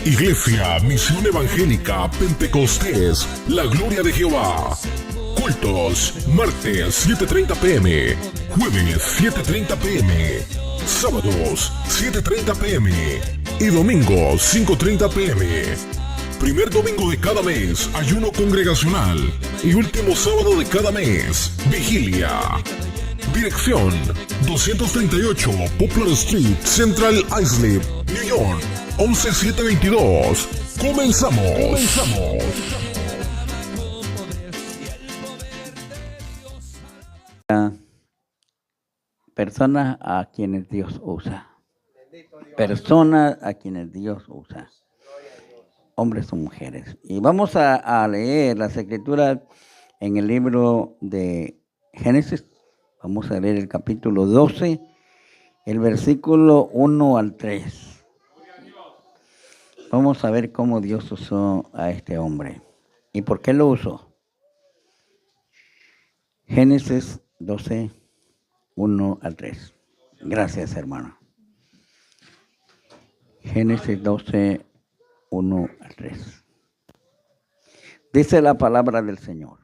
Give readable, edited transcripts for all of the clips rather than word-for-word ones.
Iglesia Misión Evangélica Pentecostés, La Gloria de Jehová. Cultos, martes 7:30 p.m., jueves 7:30 p.m., sábados 7:30 p.m. y domingos 5:30 p.m. Primer domingo de cada mes, ayuno congregacional. Y último sábado de cada mes, vigilia. Dirección: 238 Poplar Street, Central Islip, New York, 11722. Comenzamos. Personas a quienes Dios usa. Personas a quienes Dios usa. Hombres o mujeres. Y vamos a leer las escrituras en el libro de Génesis. Vamos a leer el capítulo 12, el versículo 1 al 3. Vamos a ver cómo Dios usó a este hombre. ¿Y por qué lo usó? Génesis 12, 1 al 3. Gracias, hermano. Génesis 12, 1 al 3. Dice la palabra del Señor.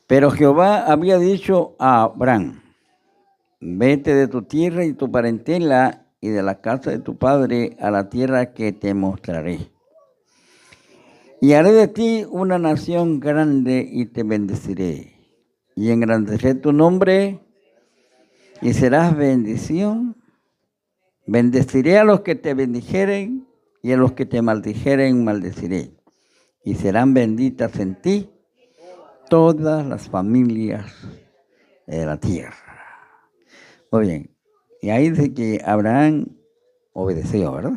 Pero Jehová había dicho a Abraham: vete de tu tierra y tu parentela y de la casa de tu padre a la tierra que te mostraré. Y haré de ti una nación grande y te bendeciré. Y engrandeceré tu nombre y serás bendición. Bendeciré a los que te bendijeren y a los que te maldijeren maldeciré. Y serán benditas en ti todas las familias de la tierra. Muy bien. Y ahí dice que Abraham obedeció, ¿verdad?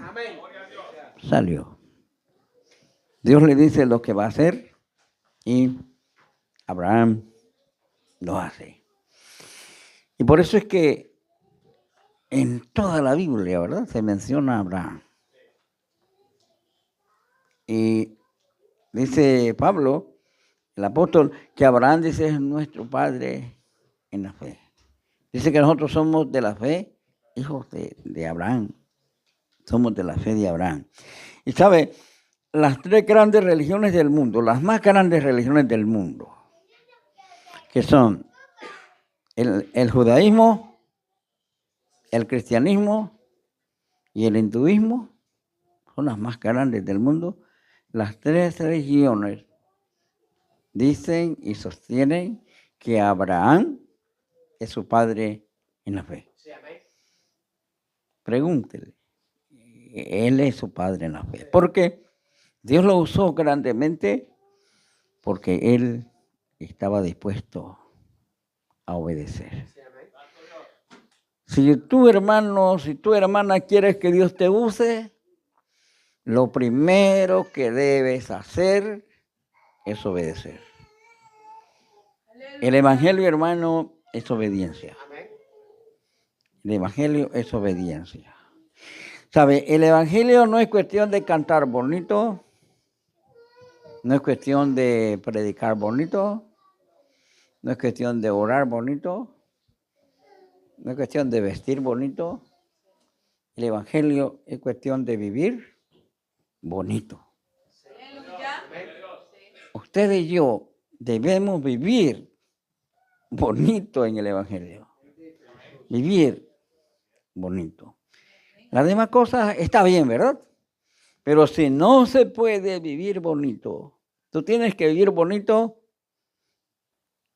Salió. Dios le dice lo que va a hacer y Abraham lo hace. Y por eso es que en toda la Biblia, ¿verdad?, se menciona a Abraham. Y dice Pablo, el apóstol, que Abraham, dice, es nuestro padre en la fe. Dice que nosotros somos de la fe, hijos de Abraham. Somos de la fe de Abraham. Y sabe, las tres grandes religiones del mundo, las más grandes religiones del mundo, que son el judaísmo, el cristianismo y el hinduismo, son las más grandes del mundo. Las tres religiones dicen y sostienen que Abraham es su padre en la fe. Pregúntele. Él es su padre en la fe. Porque Dios lo usó grandemente porque él estaba dispuesto a obedecer. Si tú, hermano, si tu hermana quieres que Dios te use, lo primero que debes hacer es obedecer. El evangelio, hermano, es obediencia. El evangelio es obediencia. ¿Sabe? El evangelio no es cuestión de cantar bonito, no es cuestión de predicar bonito, no es cuestión de orar bonito, no es cuestión de vestir bonito. El evangelio es cuestión de vivir bonito. Usted y yo debemos vivir bonito en el evangelio. Vivir bonito. Las demás cosas está bien, ¿verdad? Pero si no se puede vivir bonito, tú tienes que vivir bonito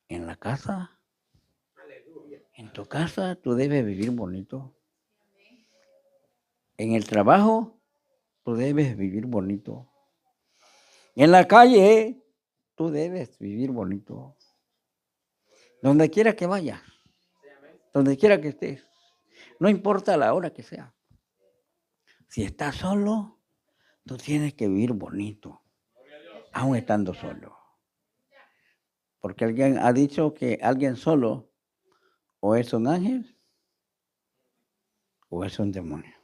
en la casa. En tu casa tú debes vivir bonito. En el trabajo tú debes vivir bonito. En la calle tú debes vivir bonito. Donde quiera que vayas, donde quiera que estés, no importa la hora que sea. Si estás solo, tú tienes que vivir bonito, aún estando solo. Porque alguien ha dicho que alguien solo o es un ángel o es un demonio.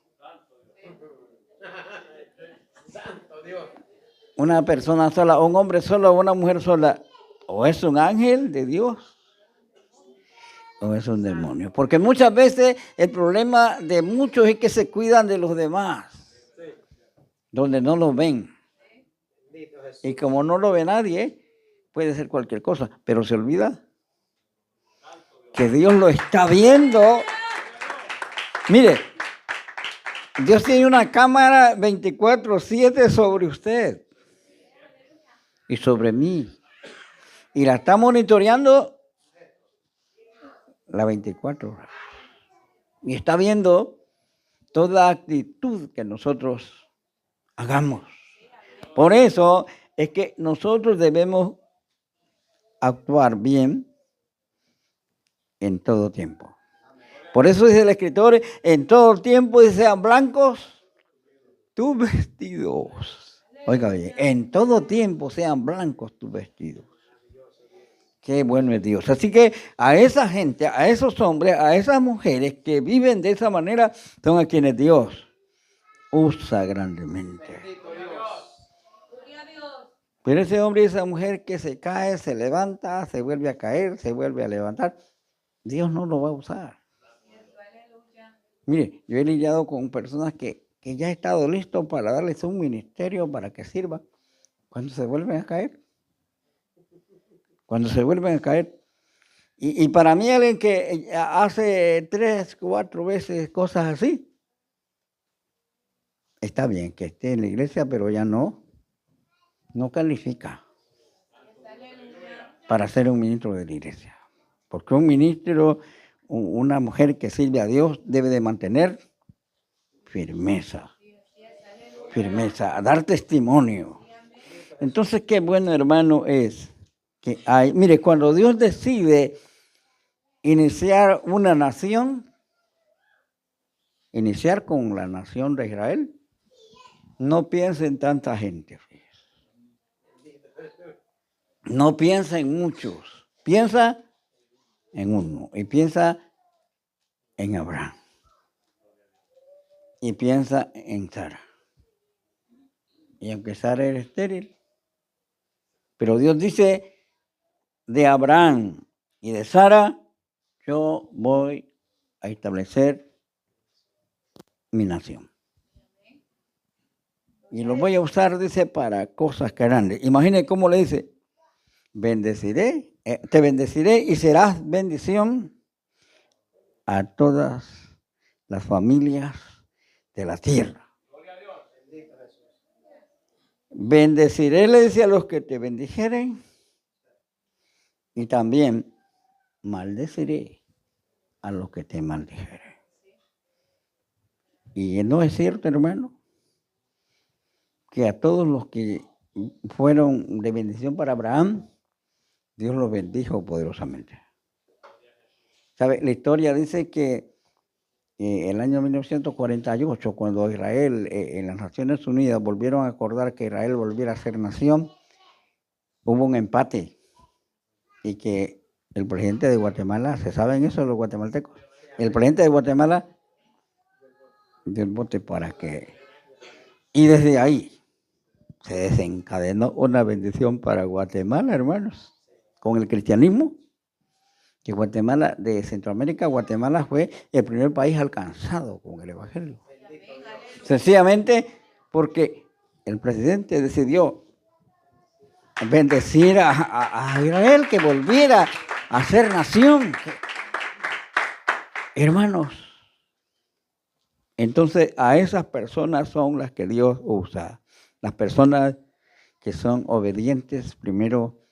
Una persona sola, un hombre solo o una mujer sola, o es un ángel de Dios o es un demonio. Porque muchas veces el problema de muchos es que se cuidan de los demás. donde no lo ven. Y como no lo ve nadie, puede ser cualquier cosa, pero se olvida que Dios lo está viendo. Mire, Dios tiene una cámara 24/7 sobre usted y sobre mí. Y la está monitoreando las 24 horas. Y está viendo toda actitud que nosotros hagamos. Por eso es que nosotros debemos actuar bien en todo tiempo. Por eso dice el escritor, en todo tiempo sean blancos tus vestidos. Oiga bien, en todo tiempo sean blancos tus vestidos. Qué bueno es Dios. Así que a esa gente, a esos hombres, a esas mujeres que viven de esa manera, son a quienes Dios usa grandemente. Pero ese hombre y esa mujer que se cae, se levanta, se vuelve a caer, se vuelve a levantar, Dios no lo va a usar. Mire, yo he lidiado con personas que ya he estado listo para darles un ministerio para que sirva, cuando se vuelven a caer. Cuando se vuelven a caer. Y para mí alguien que hace 3, 4 veces cosas así, está bien que esté en la iglesia, pero ya no califica para ser un ministro de la iglesia. Porque un ministro, una mujer que sirve a Dios, debe de mantener firmeza, a dar testimonio. Entonces, qué bueno, hermano, es que hay. Mire, cuando Dios decide iniciar una nación, iniciar con la nación de Israel, no piensa en tanta gente. No piensa en muchos, piensa en uno y piensa en Abraham y piensa en Sara. Y aunque Sara era estéril, pero Dios dice, de Abraham y de Sara, yo voy a establecer mi nación. Y lo voy a usar, dice, para cosas grandes. Imagine cómo le dice, te bendeciré y serás bendición a todas las familias de la tierra. Bendeciré, le dice, a los que te bendijeren, y también maldeciré a los que te maldijeren. Y no es cierto, hermano, que a todos los que fueron de bendición para Abraham, Dios los bendijo poderosamente. ¿Sabe? La historia dice que el año 1948, cuando Israel, en las Naciones Unidas, volvieron a acordar que Israel volviera a ser nación, hubo un empate y que el presidente de Guatemala, ¿se saben eso los guatemaltecos? El presidente de Guatemala dio el voto para que... Y desde ahí se desencadenó una bendición para Guatemala, hermanos, con el cristianismo. Que Guatemala, de Centroamérica, Guatemala fue el primer país alcanzado con el evangelio. Sencillamente porque el presidente decidió bendecir a Israel, que volviera a ser nación. Hermanos, entonces a esas personas son las que Dios usa. Las personas que son obedientes primero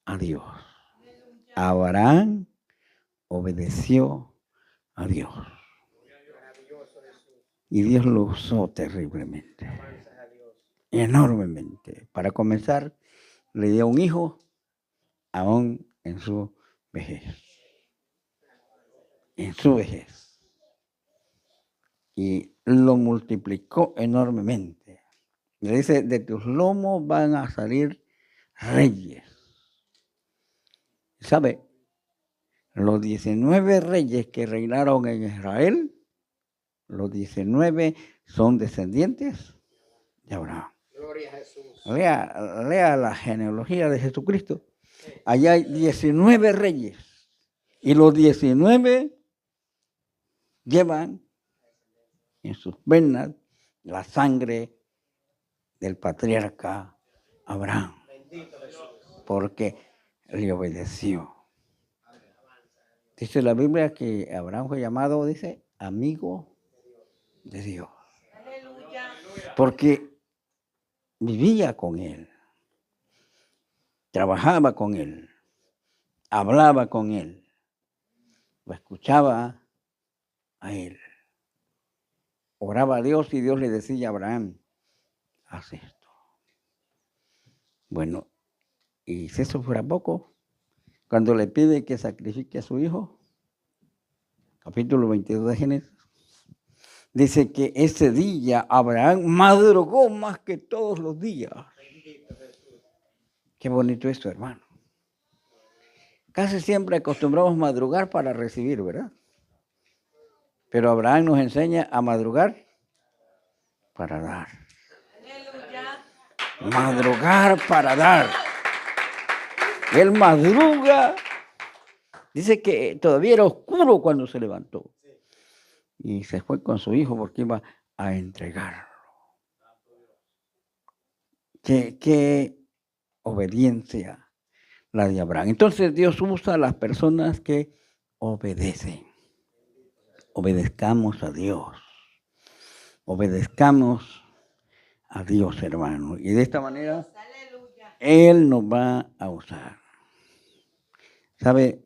a Dios. Abraham obedeció a Dios. Y Dios lo usó terriblemente, enormemente. Para comenzar, le dio un hijo aún en su vejez. En su vejez. Y lo multiplicó enormemente. Le dice, de tus lomos van a salir reyes. ¿Sabe? Los 19 reyes que reinaron en Israel, los 19 son descendientes de Abraham. Gloria a Jesús. Lea la genealogía de Jesucristo. Allá hay 19 reyes. Y los 19 llevan en sus venas la sangre del patriarca Abraham, porque le obedeció. Dice la Biblia que Abraham fue llamado, dice, amigo de Dios. Porque vivía con él, trabajaba con él, hablaba con él, lo escuchaba a él. Oraba a Dios y Dios le decía a Abraham, haz esto. Bueno, y si eso fuera poco, cuando le pide que sacrifique a su hijo, capítulo 22 de Génesis, dice que ese día Abraham madrugó más que todos los días. Qué bonito esto, hermano. Casi siempre acostumbramos madrugar para recibir, ¿verdad? Pero Abraham nos enseña a madrugar para dar. Madrugar para dar. Él madruga. Dice que todavía era oscuro cuando se levantó. Y se fue con su hijo porque iba a entregarlo. Qué obediencia la de Abraham. Entonces Dios usa a las personas que obedecen. Obedezcamos a Dios. Obedezcamos a Dios, hermano. Y de esta manera, Él nos va a usar. ¿Sabe?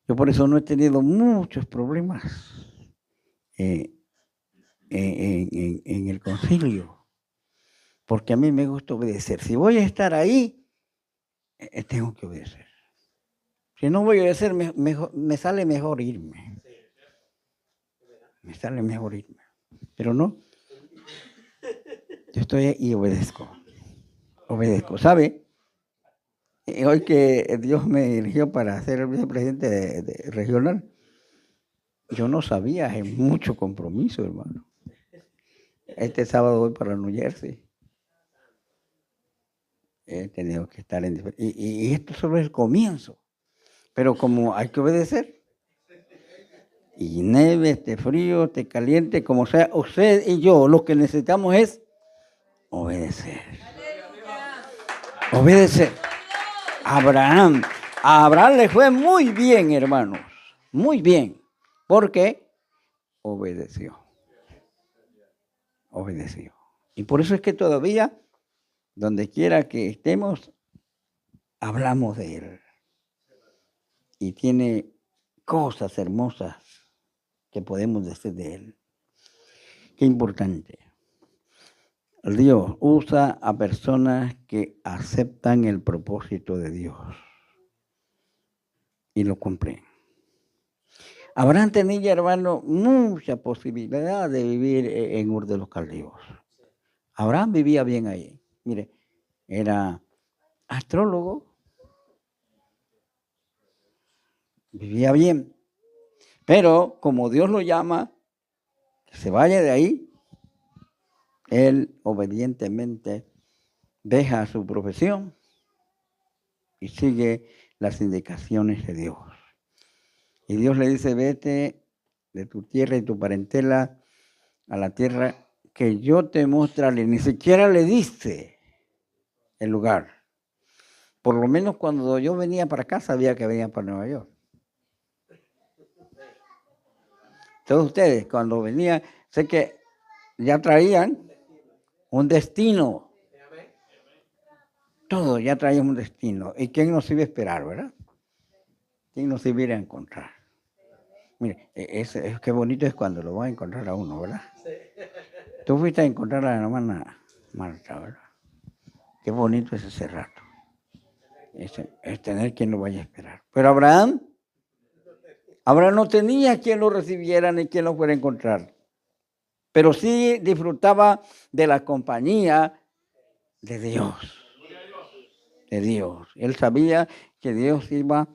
Yo por eso no he tenido muchos problemas en el concilio. Porque a mí me gusta obedecer. Si voy a estar ahí, tengo que obedecer. Si no voy a obedecer, me sale mejor irme. Me sale mejor irme. Pero no. Yo estoy ahí y obedezco. Obedezco. ¿Sabe? Hoy que Dios me eligió para ser el vicepresidente regional, yo no sabía, hay mucho compromiso, hermano. Este sábado voy para New Jersey. He tenido que estar en... Y esto solo es el comienzo. Pero como hay que obedecer, y nieve, esté frío, esté caliente, como sea, usted y yo, lo que necesitamos es obedecer. Obedecer. A Abraham le fue muy bien, hermanos. Muy bien. Porque obedeció. Obedeció. Y por eso es que todavía, donde quiera que estemos, hablamos de él. Y tiene cosas hermosas que podemos decir de él. Qué importante. Dios usa a personas que aceptan el propósito de Dios y lo cumplen. Abraham tenía, hermano, mucha posibilidad de vivir en Ur de los Caldeos. Abraham vivía bien ahí. Mire, era astrólogo, vivía bien, pero como Dios lo llama, que se vaya de ahí, él obedientemente deja su profesión y sigue las indicaciones de Dios. Y Dios le dice, vete de tu tierra y tu parentela a la tierra que yo te mostraré. Ni siquiera le dice el lugar. Por lo menos cuando yo venía para acá sabía que venía para Nueva York. Todos ustedes cuando venían, sé que ya traían un destino. Todos ya traían un destino. ¿Y quién nos iba a esperar, verdad? ¿Quién nos iba a ir a encontrar? Mire, qué bonito es cuando lo va a encontrar a uno, ¿verdad? Tú fuiste a encontrar a la hermana Marta, ¿verdad? Qué bonito es ese rato. Es tener quien lo vaya a esperar. Pero Abraham no tenía quien lo recibiera ni quien lo fuera a encontrar. Pero sí disfrutaba de la compañía de Dios. De Dios. Él sabía que Dios iba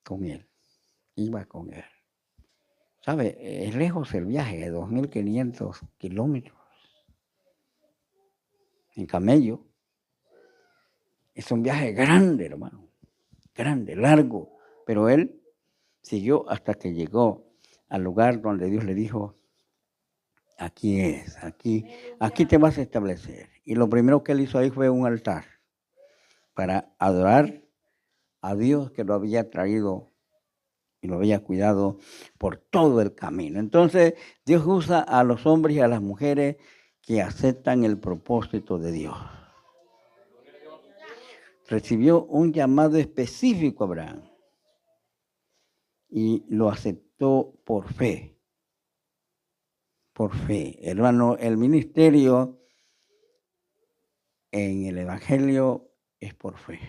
con él. Iba con él. ¿Sabe? Es lejos el viaje, de 2.500 kilómetros. En camello. Es un viaje grande, hermano. Grande, largo. Pero él siguió hasta que llegó al lugar donde Dios le dijo, aquí es, aquí te vas a establecer. Y lo primero que él hizo ahí fue un altar para adorar a Dios que lo había traído y lo había cuidado por todo el camino. Entonces, Dios usa a los hombres y a las mujeres que aceptan el propósito de Dios. Recibió un llamado específico Abraham y lo aceptó por fe. Por fe. Hermano, el ministerio en el Evangelio es por fe.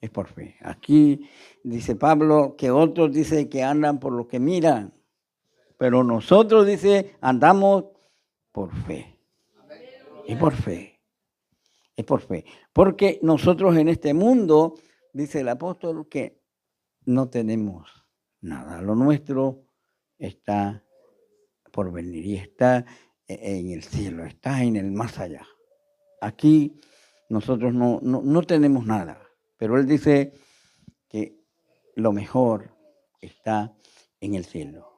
Es por fe. Aquí dice Pablo que otros dicen que andan por lo que miran, pero nosotros, dice, andamos por fe. Es por fe. Es por fe. Porque nosotros en este mundo, dice el apóstol, que no tenemos nada. Lo nuestro está por venir y está en el cielo, está en el más allá. Aquí nosotros no tenemos nada, pero él dice que lo mejor está en el cielo.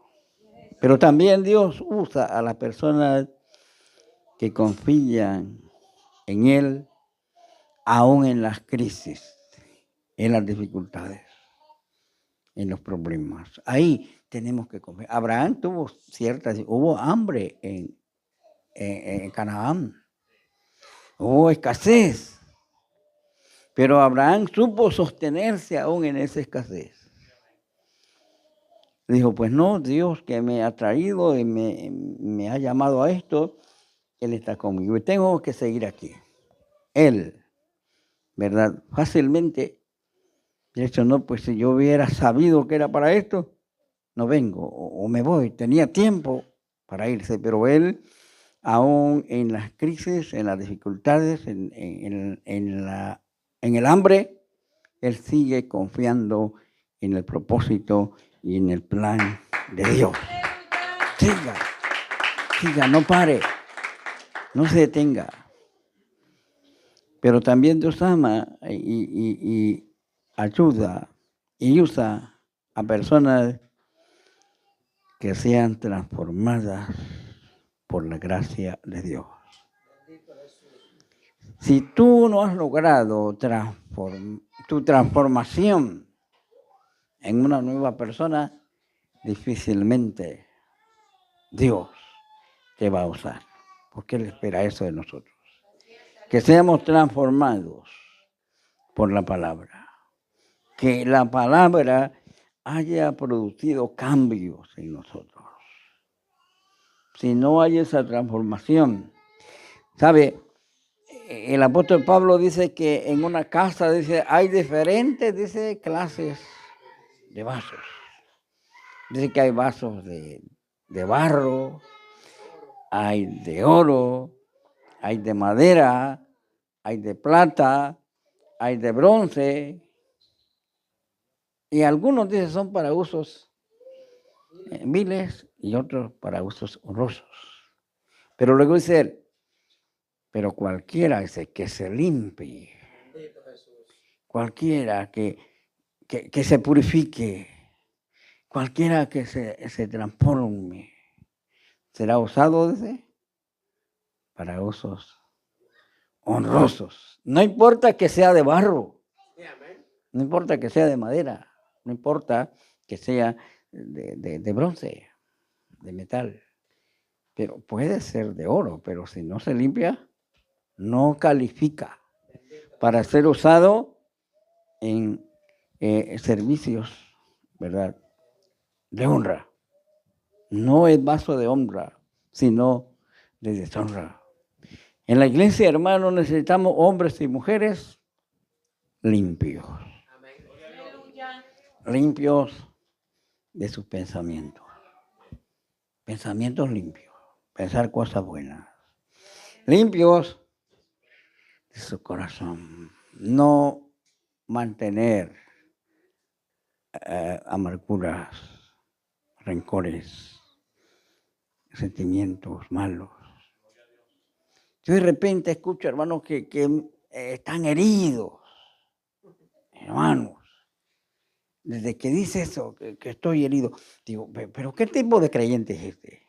Pero también Dios usa a las personas que confían en Él, aún en las crisis, en las dificultades, en los problemas. Ahí tenemos que confiar. Abraham tuvo hubo hambre en Canaán, hubo escasez, pero Abraham supo sostenerse aún en esa escasez. Dijo, pues no, Dios que me ha traído y me ha llamado a esto, Él está conmigo y tengo que seguir aquí. Él, ¿verdad? Fácilmente, de hecho, no, pues si yo hubiera sabido que era para esto, no vengo o me voy. Tenía tiempo para irse, pero él, aún en las crisis, en las dificultades, en el hambre, él sigue confiando en el propósito y en el plan de Dios. Siga, no pare, no se detenga. Pero también Dios ama y ayuda y usa a personas que sean transformadas por la gracia de Dios. Si tú no has logrado tu transformación en una nueva persona, difícilmente Dios te va a usar, porque Él espera eso de nosotros. Que seamos transformados por la palabra. Que la palabra haya producido cambios en nosotros. Si no hay esa transformación, ¿sabe? El apóstol Pablo dice que en una casa hay diferentes clases de vasos. Dice que hay vasos de barro, hay de oro, hay de madera, hay de plata, hay de bronce. Y algunos dicen son para usos viles y otros para usos honrosos. Pero luego dice él, pero cualquiera que se limpie, cualquiera que se purifique, cualquiera que se transforme, será usado, dice, para usos honrosos. No importa que sea de barro, no importa que sea de madera, no importa que sea de bronce, de metal, pero puede ser de oro, pero si no se limpia, no califica para ser usado en servicios, ¿verdad?, de honra. No es vaso de honra, sino de deshonra. En la iglesia, hermanos, necesitamos hombres y mujeres limpios. Limpios de sus pensamientos. Pensamientos limpios. Pensar cosas buenas. Limpios de su corazón. No mantener amarguras, rencores, sentimientos malos. Yo de repente escucho hermanos que están heridos. Hermanos, desde que dice eso, que estoy herido, digo, pero ¿qué tipo de creyente es este?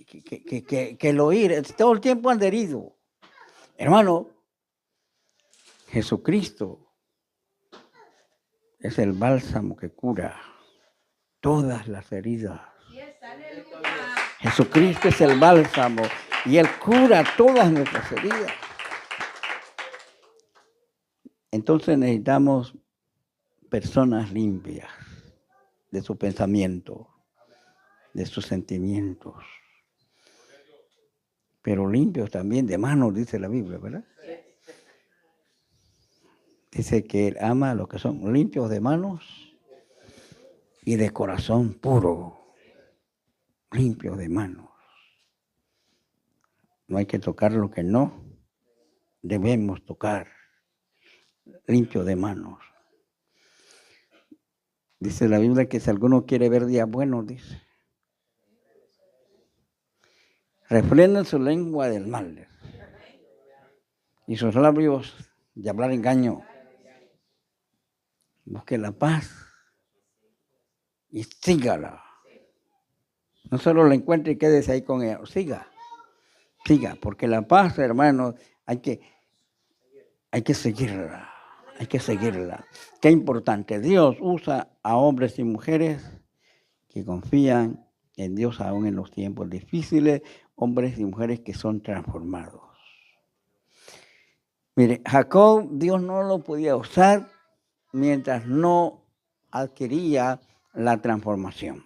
que el oír. Todo el tiempo han herido. Hermano, Jesucristo es el bálsamo que cura todas las heridas. Jesucristo es el bálsamo y Él cura todas nuestras heridas. Entonces necesitamos personas limpias de su pensamiento, de sus sentimientos, pero limpios también de manos, dice la Biblia, ¿verdad? Dice que Él ama a los que son limpios de manos y de corazón puro. Limpios de manos. No hay que tocar lo que no debemos tocar. Limpio de manos. Dice la Biblia que si alguno quiere ver días buenos, dice, refrenden su lengua del mal y sus labios de hablar engaño. Busque la paz y sígala. No solo la encuentre y quédese ahí con ella, siga, porque la paz, hermanos, hay que seguirla, Qué importante, Dios usa a hombres y mujeres que confían en Dios aún en los tiempos difíciles, hombres y mujeres que son transformados. Mire, Jacob, Dios no lo podía usar mientras no adquiría la transformación.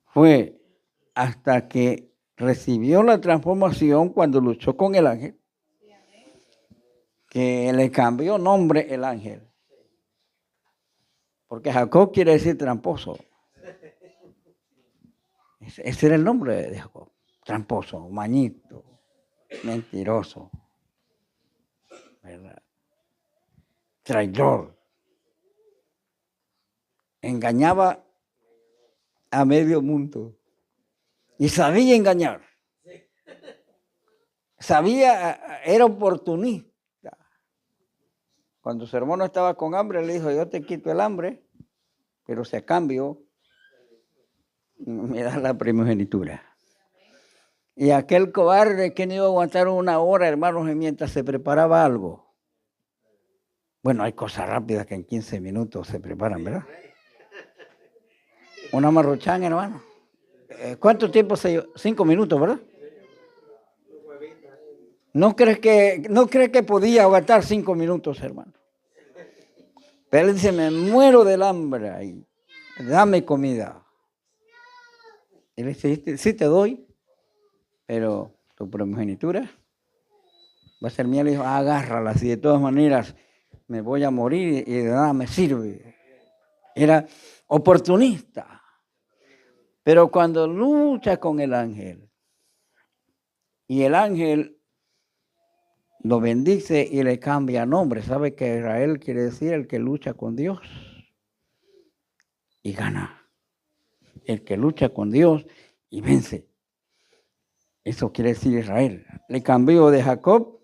Fue hasta que recibió la transformación cuando luchó con el ángel, que le cambió nombre el ángel. Porque Jacob quiere decir tramposo. Ese era el nombre de Jacob. Tramposo, mañito, mentiroso, ¿verdad? Traidor. Engañaba a medio mundo y sabía engañar. Era oportunista. Cuando su hermano estaba con hambre, le dijo, yo te quito el hambre, pero si a cambio me das la primogenitura. Y aquel cobarde que no iba a aguantar una hora, hermanos, mientras se preparaba algo. Bueno, hay cosas rápidas que en 15 minutos se preparan, ¿verdad? Una marruchán, hermano. ¿Cuánto tiempo se llevó? 5 minutos, ¿verdad? ¿No crees que podía aguantar 5 minutos, hermano? Pero él dice, me muero del hambre ahí. Dame comida. Él dice, sí te doy, pero tu primogenitura va a ser mía. Le dijo, agárrala, si de todas maneras me voy a morir y de nada me sirve. Era oportunista. Pero cuando lucha con el ángel, y el ángel lo bendice y le cambia nombre, ¿sabe que Israel quiere decir el que lucha con Dios y gana? El que lucha con Dios y vence. Eso quiere decir Israel. Le cambió de Jacob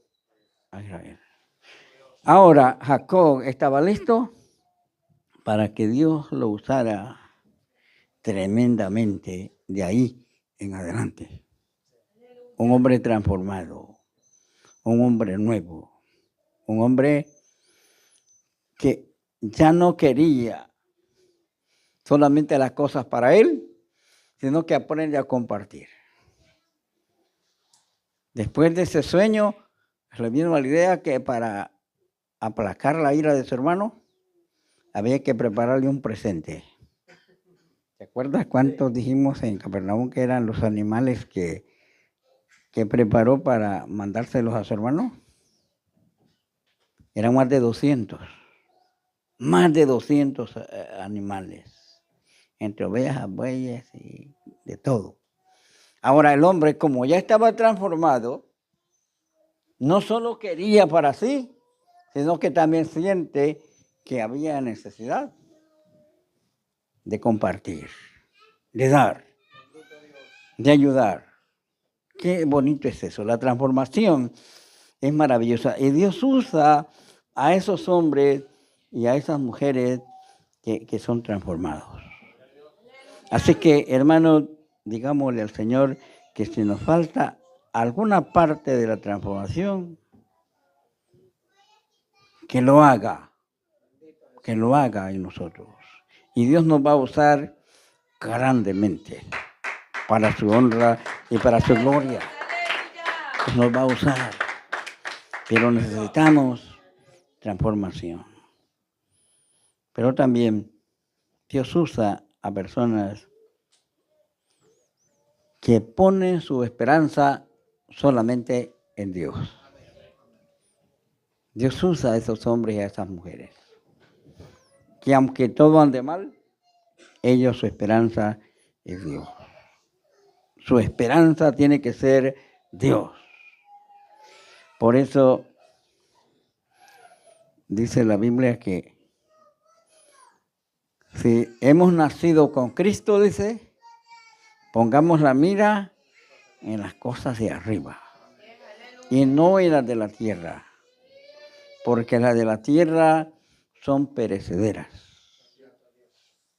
a Israel. Ahora Jacob estaba listo para que Dios lo usara tremendamente de ahí en adelante. Un hombre transformado, un hombre nuevo, un hombre que ya no quería solamente las cosas para él, sino que aprende a compartir. Después de ese sueño, le vino la idea que para aplacar la ira de su hermano, había que prepararle un presente. ¿Te acuerdas cuántos dijimos en Capernaum que eran los animales que preparó para mandárselos a su hermano? Eran más de 200. Más de 200 animales. Entre ovejas, bueyes y de todo. Ahora el hombre, como ya estaba transformado, no solo quería para sí, sino que también siente que había necesidad de compartir, de dar, de ayudar. Qué bonito es eso. La transformación es maravillosa. Y Dios usa a esos hombres y a esas mujeres que son transformados. Así que, hermanos, digámosle al Señor que si nos falta alguna parte de la transformación, que lo haga en nosotros. Y Dios nos va a usar grandemente para su honra y para su gloria. Nos va a usar, pero necesitamos transformación. Pero también Dios usa a personas que ponen su esperanza solamente en Dios. Dios usa a esos hombres y a esas mujeres, que aunque todo ande mal, ellos su esperanza es Dios. Su esperanza tiene que ser Dios. Por eso dice la Biblia que si hemos nacido con Cristo, dice, pongamos la mira en las cosas de arriba y no en las de la tierra, porque las de la tierra son perecederas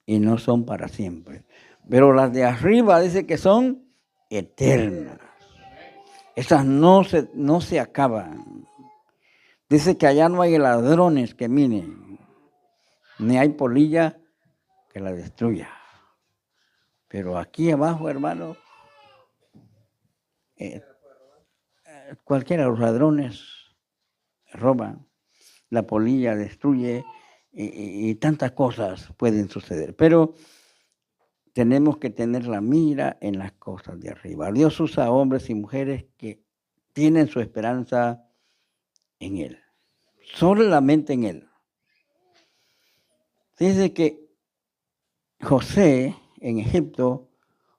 y no son para siempre. Pero las de arriba dice que son eternas. Esas no se acaban. Dice que allá no hay ladrones que minen, ni hay polilla que la destruya. Pero aquí abajo, hermano, cualquiera de los ladrones roban, la polilla destruye y tantas cosas pueden suceder. Pero tenemos que tener la mira en las cosas de arriba. Dios usa a hombres y mujeres que tienen su esperanza en Él, solamente en Él. Dice que José, en Egipto,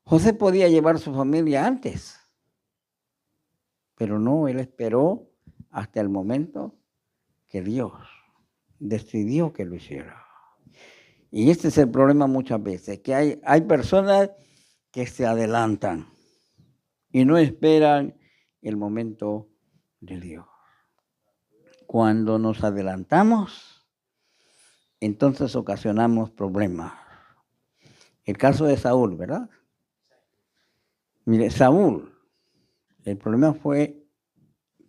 José podía llevar su familia antes, pero no, él esperó hasta el momento que Dios decidió que lo hiciera. Y este es el problema muchas veces, que hay personas que se adelantan y no esperan el momento de Dios. Cuando nos adelantamos, entonces ocasionamos problemas. El caso de Saúl, ¿verdad? Mire, Saúl, el problema fue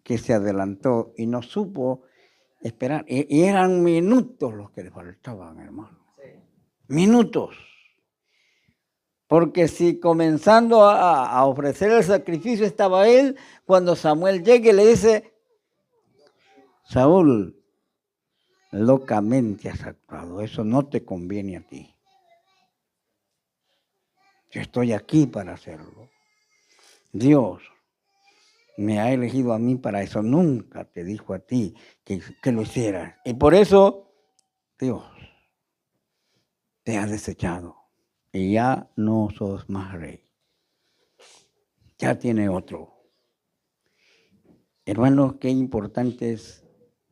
que se adelantó y no supo esperar. Y eran minutos los que le faltaban, hermano. Sí. Minutos. Porque si comenzando a ofrecer el sacrificio estaba él, cuando Samuel llega y le dice, Saúl, locamente has actuado, eso no te conviene a ti. Yo estoy aquí para hacerlo. Dios me ha elegido a mí para eso. Nunca te dijo a ti que lo hicieras. Y por eso Dios te ha desechado. Y ya no sos más rey. Ya tiene otro. Hermanos, qué importante es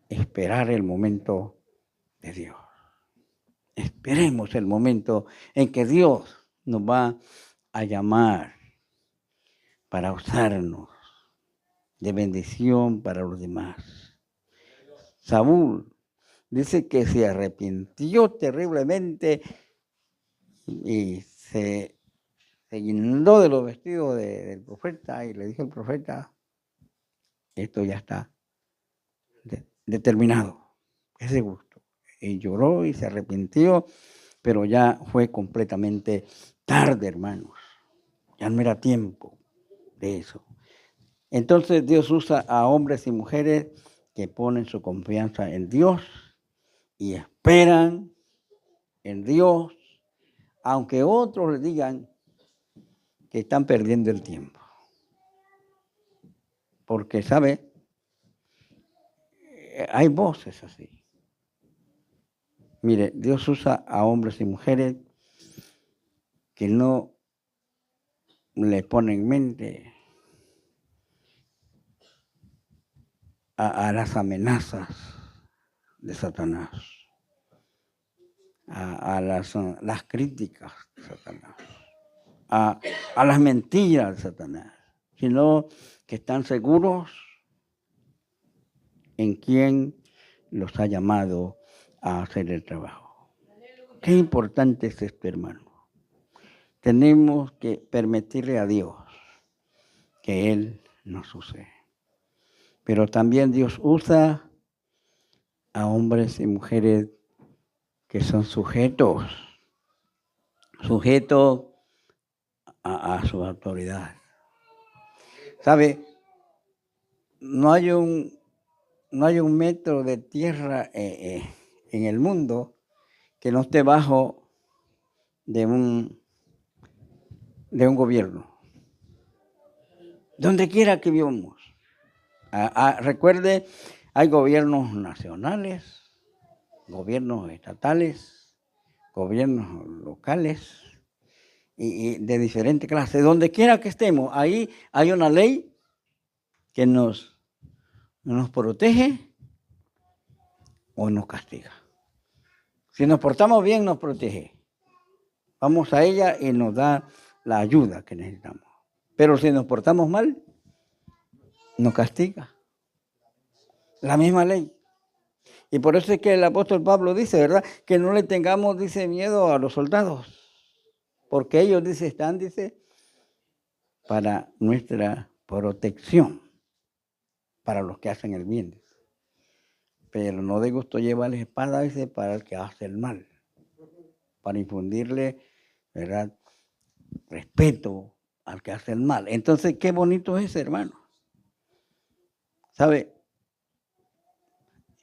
esperar el momento de Dios. Esperemos el momento en que Dios nos va a llamar para usarnos de bendición para los demás. Saúl dice que se arrepintió terriblemente y se guindó de los vestidos del profeta y le dijo al profeta, esto ya está determinado, es de gusto. Y lloró y se arrepintió, pero ya fue completamente tarde, hermanos. Ya no era tiempo de eso. Entonces Dios usa a hombres y mujeres que ponen su confianza en Dios y esperan en Dios, aunque otros le digan que están perdiendo el tiempo. Porque, ¿sabe? Hay voces así. Mire, Dios usa a hombres y mujeres que no le ponen en mente a las amenazas de Satanás, a las críticas de Satanás, a las mentiras de Satanás, sino que están seguros en quien los ha llamado a hacer el trabajo. Qué importante es esto, hermano. tenemos que permitirle a Dios que Él nos use. Pero también Dios usa a hombres y mujeres que son sujetos a su autoridad. ¿Sabe? No hay un metro de tierra en el mundo que no esté bajo de un gobierno. Donde quiera que vivamos. Recuerde, hay gobiernos nacionales, gobiernos estatales, gobiernos locales y de diferentes clases. Donde quiera que estemos, ahí hay una ley que nos protege o nos castiga. Si nos portamos bien, nos protege. Vamos a ella y nos da la ayuda que necesitamos. Pero si nos portamos mal, nos castiga. La misma ley. Y por eso es que el apóstol Pablo dice, ¿verdad? Que no le tengamos, dice, miedo a los soldados. Porque ellos, dice, están, dice, para nuestra protección. Para los que hacen el bien. Pero no de gusto llevarles espada, dice, para el que hace el mal. Para infundirle, ¿verdad?, respeto al que hace el mal. Entonces, qué bonito es, hermano. ¿Sabe?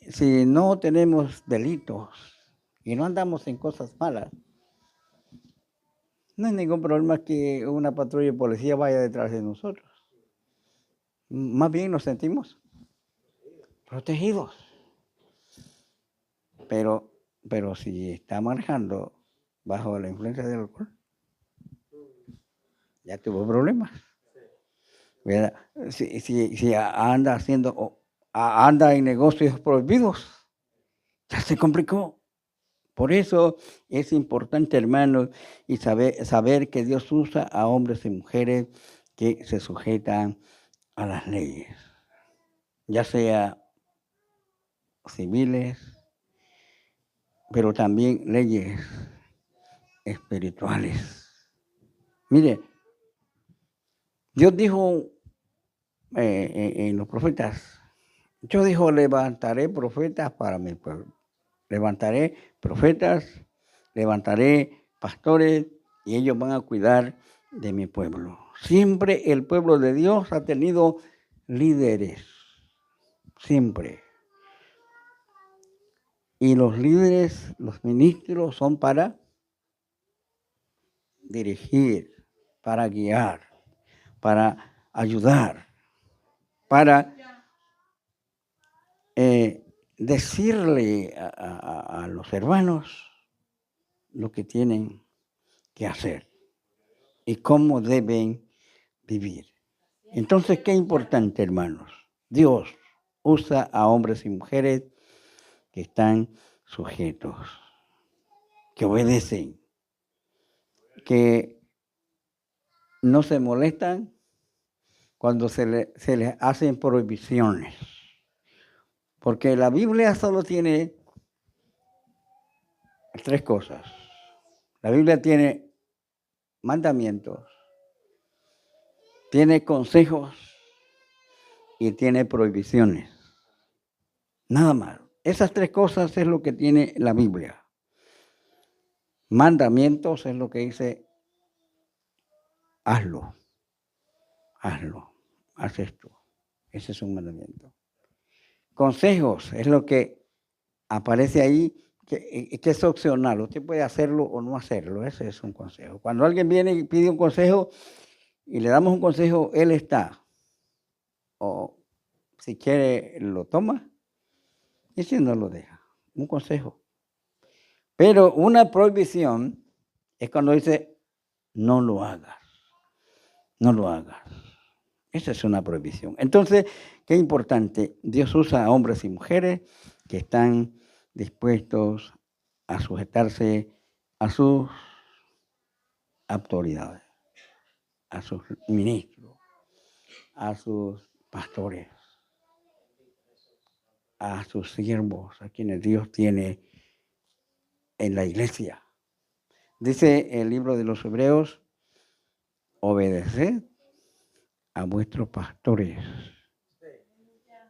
Si no tenemos delitos y no andamos en cosas malas, no hay ningún problema que una patrulla de policía vaya detrás de nosotros. Más bien nos sentimos protegidos. Pero si está manejando bajo la influencia del alcohol, ya tuvo problemas. ¿Verdad? Si anda anda en negocios prohibidos, ya se complicó. Por eso es importante, hermanos, y saber que Dios usa a hombres y mujeres que se sujetan a las leyes, ya sea civiles, pero también leyes espirituales. Mire, Dios dijo en los profetas, yo dijo, levantaré profetas para mi pueblo. Levantaré profetas, levantaré pastores y ellos van a cuidar de mi pueblo. Siempre el pueblo de Dios ha tenido líderes, siempre. Y los líderes, los ministros son para dirigir, para guiar, para ayudar, para decirle a los hermanos lo que tienen que hacer y cómo deben vivir. Entonces, qué importante, hermanos. Dios usa a hombres y mujeres que están sujetos, que obedecen, que no se molestan cuando se les hacen prohibiciones. Porque la Biblia solo tiene 3 cosas. La Biblia tiene mandamientos, tiene consejos y tiene prohibiciones. Nada más. Esas 3 cosas es lo que tiene la Biblia. Mandamientos es lo que dice, hazlo, haz esto. Ese es un mandamiento. Consejos es lo que aparece ahí, que es opcional. Usted puede hacerlo o no hacerlo. Ese es un consejo. Cuando alguien viene y pide un consejo y le damos un consejo, él está. O si quiere, lo toma y si no, lo deja. Un consejo. Pero una prohibición es cuando dice, no lo hagas. No lo hagas. Esa es una prohibición. Entonces, qué importante. Dios usa a hombres y mujeres que están dispuestos a sujetarse a sus autoridades, a sus ministros, a sus pastores, a sus siervos, a quienes Dios tiene en la iglesia. Dice el libro de los Hebreos, obedeced a vuestros pastores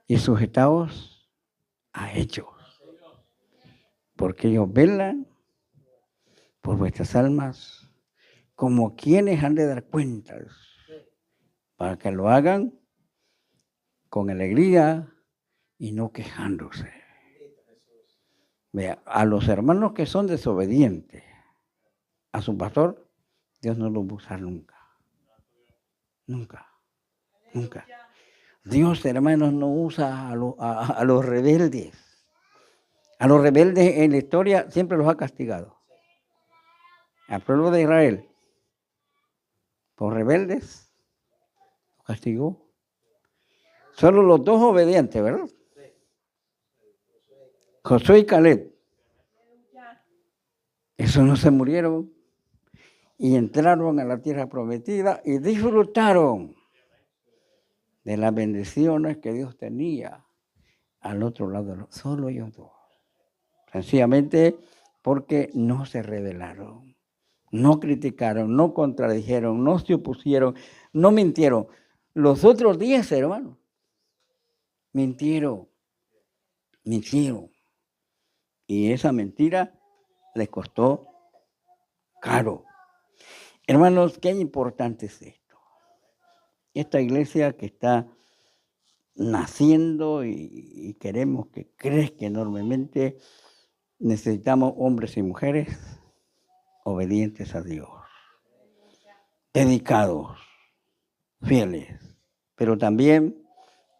y sujetaos a ellos, porque ellos velan por vuestras almas como quienes han de dar cuentas, para que lo hagan con alegría y no quejándose. Vea, a los hermanos que son desobedientes a su pastor, Dios no los va a usar nunca. Nunca. Nunca. Dios, hermanos, no usa a los rebeldes. A los rebeldes en la historia siempre los ha castigado. Al pueblo de Israel, por rebeldes, los castigó. Solo los dos obedientes, ¿verdad? Josué y Caleb. Esos no se murieron y entraron a la tierra prometida y disfrutaron de las bendiciones que Dios tenía al otro lado. Solo ellos dos. Sencillamente porque no se rebelaron, no criticaron, no contradijeron, no se opusieron, no mintieron. Los otros 10, hermanos, mintieron. Y esa mentira les costó caro. Hermanos, qué importante es esto. Esta iglesia que está naciendo y queremos que crezca enormemente, necesitamos hombres y mujeres obedientes a Dios, dedicados, fieles, pero también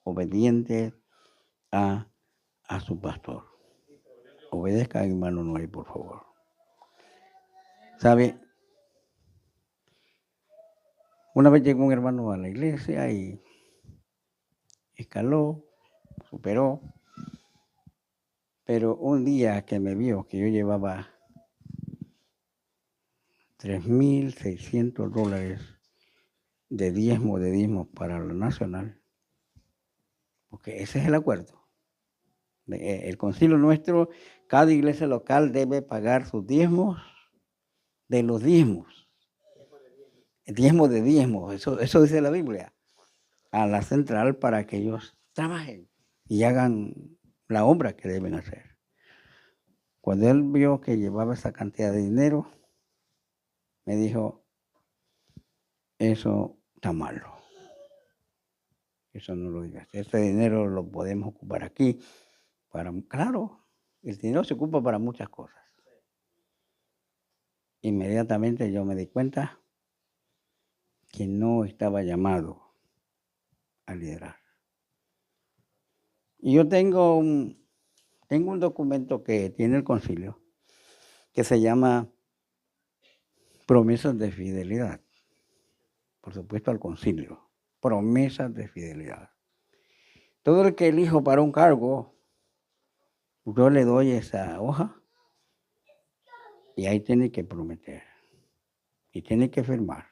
obedientes a su pastor. Obedezca a mi hermano Noé, por favor. ¿Sabe? Una vez llegó un hermano a la iglesia y escaló, superó, pero un día que me vio que yo llevaba $3,600 de diezmos para lo nacional, porque ese es el acuerdo. El concilio nuestro, cada iglesia local debe pagar sus diezmos de los diezmos. El diezmo de diezmos, eso dice la Biblia, a la central para que ellos trabajen y hagan la obra que deben hacer. Cuando él vio que llevaba esa cantidad de dinero, me dijo, eso está malo. Eso no lo digas. Ese dinero lo podemos ocupar aquí. Claro, el dinero se ocupa para muchas cosas. Inmediatamente yo me di cuenta que no estaba llamado a liderar. Y yo tengo un documento que tiene el concilio que se llama Promesas de Fidelidad. Por supuesto, al concilio. Promesas de fidelidad. Todo el que elijo para un cargo, yo le doy esa hoja y ahí tiene que prometer y tiene que firmar.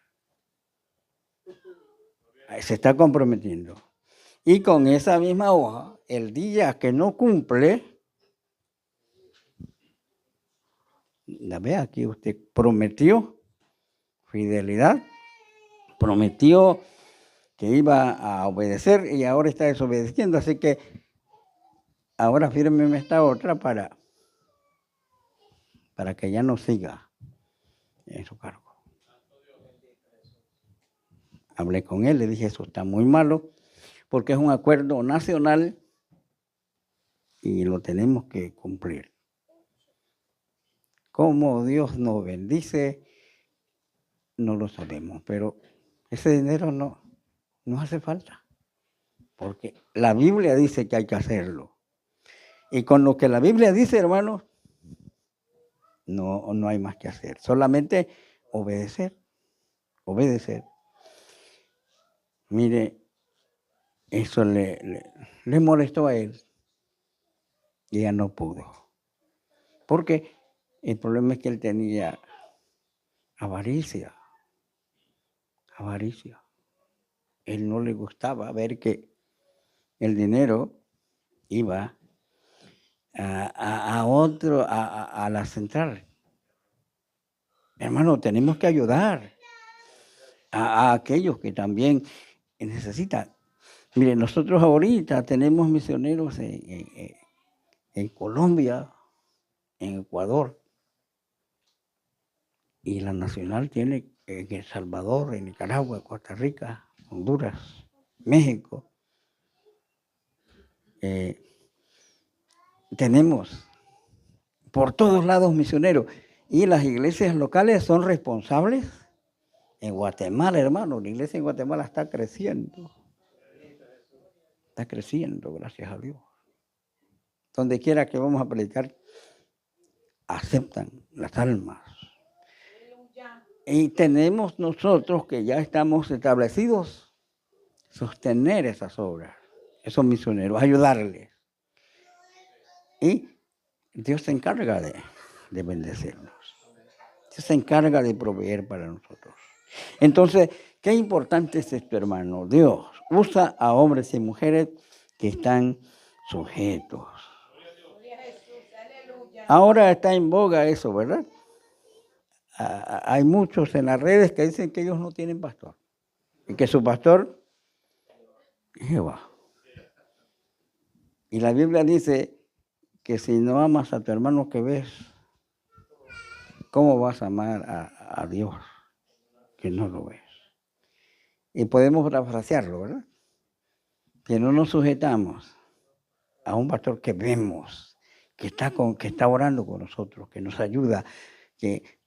Ahí se está comprometiendo. Y con esa misma hoja, el día que no cumple, la ve aquí, usted prometió fidelidad, prometió que iba a obedecer y ahora está desobedeciendo. Así que ahora fírmeme esta otra para que ya no siga en su cargo. Hablé con él, le dije, eso está muy malo, porque es un acuerdo nacional y lo tenemos que cumplir. Cómo Dios nos bendice, no lo sabemos, pero ese dinero no hace falta, porque la Biblia dice que hay que hacerlo. Y con lo que la Biblia dice, hermanos, no hay más que hacer, solamente obedecer. Mire, eso le molestó a él y ella no pudo. Porque el problema es que él tenía avaricia. Él no le gustaba ver que el dinero iba a la central. Hermano, tenemos que ayudar. a aquellos que también necesitan. Mire, nosotros ahorita tenemos misioneros en Colombia, en Ecuador, y la nacional tiene en El Salvador, en Nicaragua, Costa Rica, Honduras, México. Tenemos por todos lados misioneros, y las iglesias locales son responsables. En Guatemala, hermano, la iglesia en Guatemala está creciendo. Está creciendo, gracias a Dios. Donde quiera que vamos a predicar, aceptan las almas. Y tenemos nosotros que ya estamos establecidos, sostener esas obras, esos misioneros, ayudarles. Y Dios se encarga de bendecirnos. Dios se encarga de proveer para nosotros. Entonces, qué importante es esto, hermano. Dios usa a hombres y mujeres que están sujetos. Ahora está en boga eso, ¿verdad? Hay muchos en las redes que dicen que ellos no tienen pastor y que su pastor es Jehová. Y la Biblia dice que si no amas a tu hermano que ves, ¿cómo vas a amar a Dios que no lo ves? Y podemos parafrasearlo, ¿verdad? Que no nos sujetamos a un pastor que vemos, que está orando con nosotros, que nos ayuda, que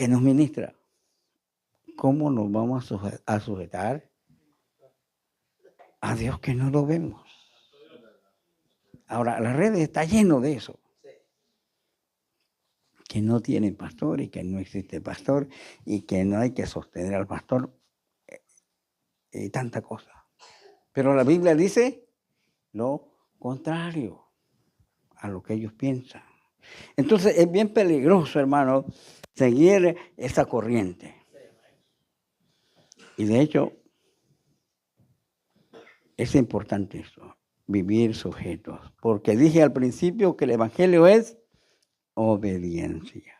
nos ministra. ¿Cómo nos vamos a sujetar a Dios que no lo vemos? Ahora, las redes está lleno de eso. Que no tienen pastor y que no existe pastor y que no hay que sostener al pastor y tanta cosa. Pero la Biblia dice lo contrario a lo que ellos piensan. Entonces es bien peligroso, hermano, seguir esa corriente. Y de hecho, es importante eso, vivir sujetos. Porque dije al principio que el evangelio es obediencia.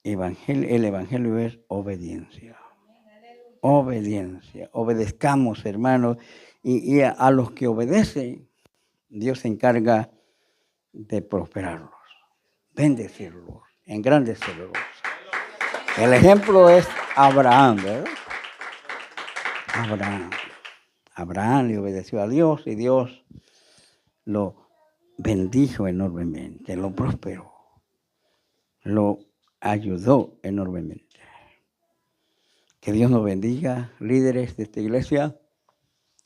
El evangelio es obediencia. Obediencia. Obedezcamos, hermanos. Y a los que obedecen, Dios se encarga de prosperarlos, bendecirlos, engrandecerlos. El ejemplo es Abraham, ¿verdad? Abraham le obedeció a Dios y Dios lo bendijo enormemente, lo prosperó, lo ayudó enormemente. Que Dios nos bendiga, líderes de esta iglesia,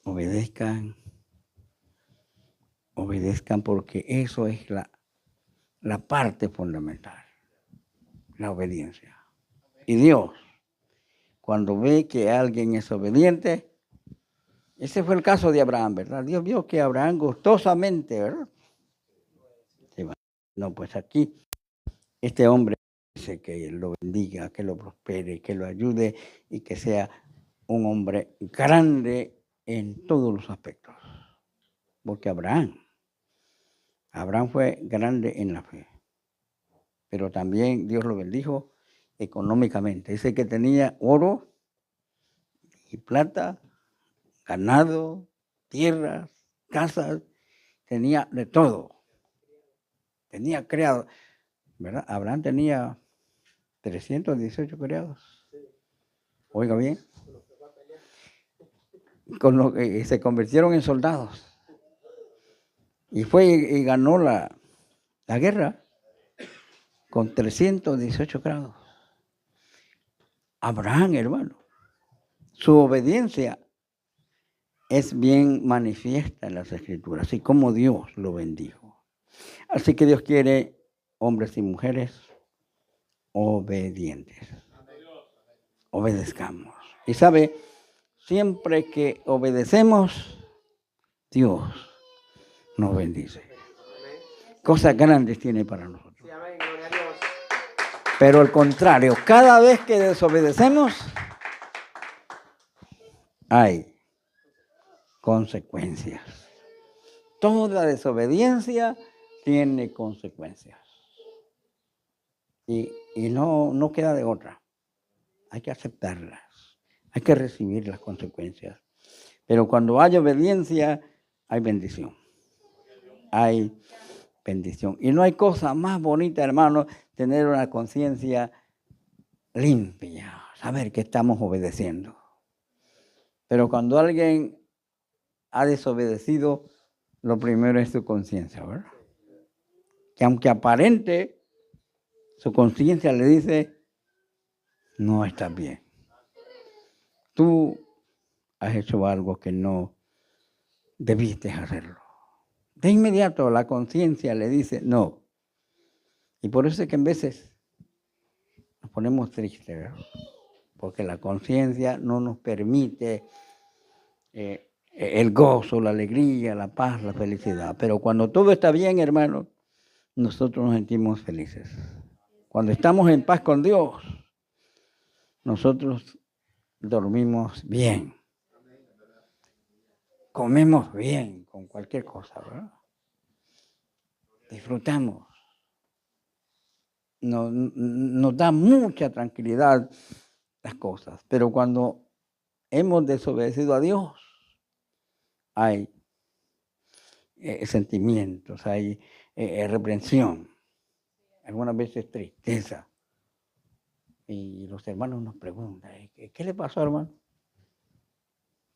obedezcan porque eso es la parte fundamental, la obediencia. Y Dios, cuando ve que alguien es obediente, ese fue el caso de Abraham, ¿verdad? Dios vio que Abraham gustosamente, ¿verdad? No, pues aquí este hombre dice que lo bendiga, que lo prospere, que lo ayude y que sea un hombre grande en todos los aspectos. Porque Abraham fue grande en la fe, pero también Dios lo bendijo económicamente. Dice que tenía oro y plata, ganado, tierras, casas, tenía de todo. Tenía criados, ¿verdad? Abraham tenía 318 criados. Oiga bien. Con lo que se convirtieron en soldados. Y fue y ganó la guerra con 318 grados. Abraham, hermano, su obediencia es bien manifiesta en las Escrituras, así como Dios lo bendijo. Así que Dios quiere hombres y mujeres obedientes. Obedezcamos. Y sabe, siempre que obedecemos, Dios nos bendice. Cosas grandes tiene para nosotros. Pero al contrario, cada vez que desobedecemos, hay consecuencias. Toda desobediencia tiene consecuencias. Y no queda de otra. hay que aceptarlas, hay que recibir las consecuencias. Pero cuando hay obediencia, hay bendición. Hay bendición. Y no hay cosa más bonita, hermano, tener una conciencia limpia, saber que estamos obedeciendo. Pero cuando alguien ha desobedecido, lo primero es su conciencia, ¿verdad? Que aunque aparente, su conciencia le dice, no estás bien. Tú has hecho algo que no debiste hacerlo. De inmediato la conciencia le dice, no. Y por eso es que en veces nos ponemos tristes, ¿verdad? Porque la conciencia no nos permite el gozo, la alegría, la paz, la felicidad. Pero cuando todo está bien, hermano, nosotros nos sentimos felices. Cuando estamos en paz con Dios, nosotros dormimos bien. Comemos bien con cualquier cosa, ¿verdad? Disfrutamos. Nos da mucha tranquilidad las cosas. Pero cuando hemos desobedecido a Dios, hay sentimientos, hay reprensión, algunas veces tristeza. Y los hermanos nos preguntan, ¿qué le pasó, hermano?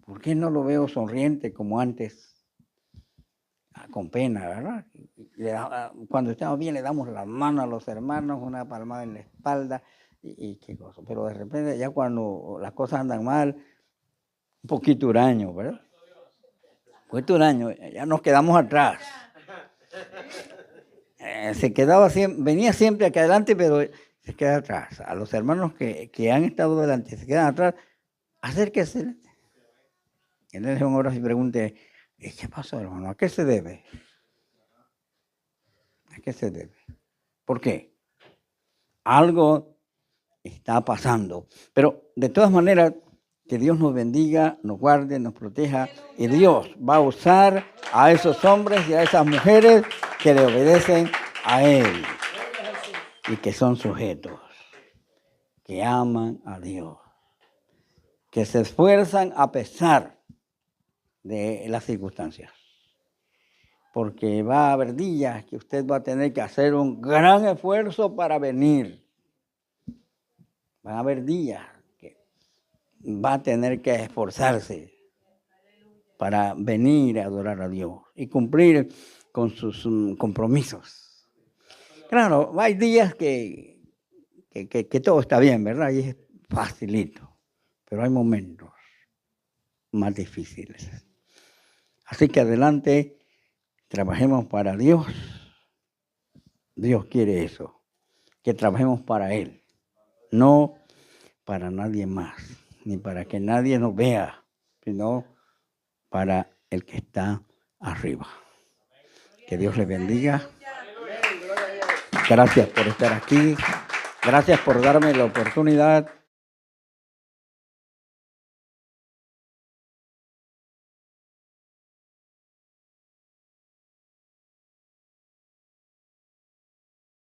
¿Por qué no lo veo sonriente como antes? Con pena, ¿verdad? Cuando estamos bien le damos la mano a los hermanos, una palmada en la espalda y qué cosa. Pero de repente ya cuando las cosas andan mal, un poquito huraño, ¿verdad? Un poquito huraño, ya nos quedamos atrás. Venía siempre aquí adelante, pero se queda atrás. A los hermanos que han estado delante, se quedan atrás, acérquese. Entonces un hora se pregunte, ¿qué pasó, hermano? ¿A qué se debe? ¿A qué se debe? ¿Por qué? Algo está pasando. Pero de todas maneras, que Dios nos bendiga, nos guarde, nos proteja. Y Dios va a usar a esos hombres y a esas mujeres que le obedecen a Él. Y que son sujetos, que aman a Dios, que se esfuerzan a pesar de las circunstancias. Porque va a haber días que usted va a tener que hacer un gran esfuerzo para venir. Van a haber días que va a tener que esforzarse para venir a adorar a Dios y cumplir con sus compromisos. Claro, hay días que todo está bien, ¿verdad? Y es facilito, pero hay momentos más difíciles. Así que adelante, trabajemos para Dios. Dios quiere eso, que trabajemos para Él, no para nadie más, ni para que nadie nos vea, sino para el que está arriba. Que Dios les bendiga. Gracias por estar aquí. Gracias por darme la oportunidad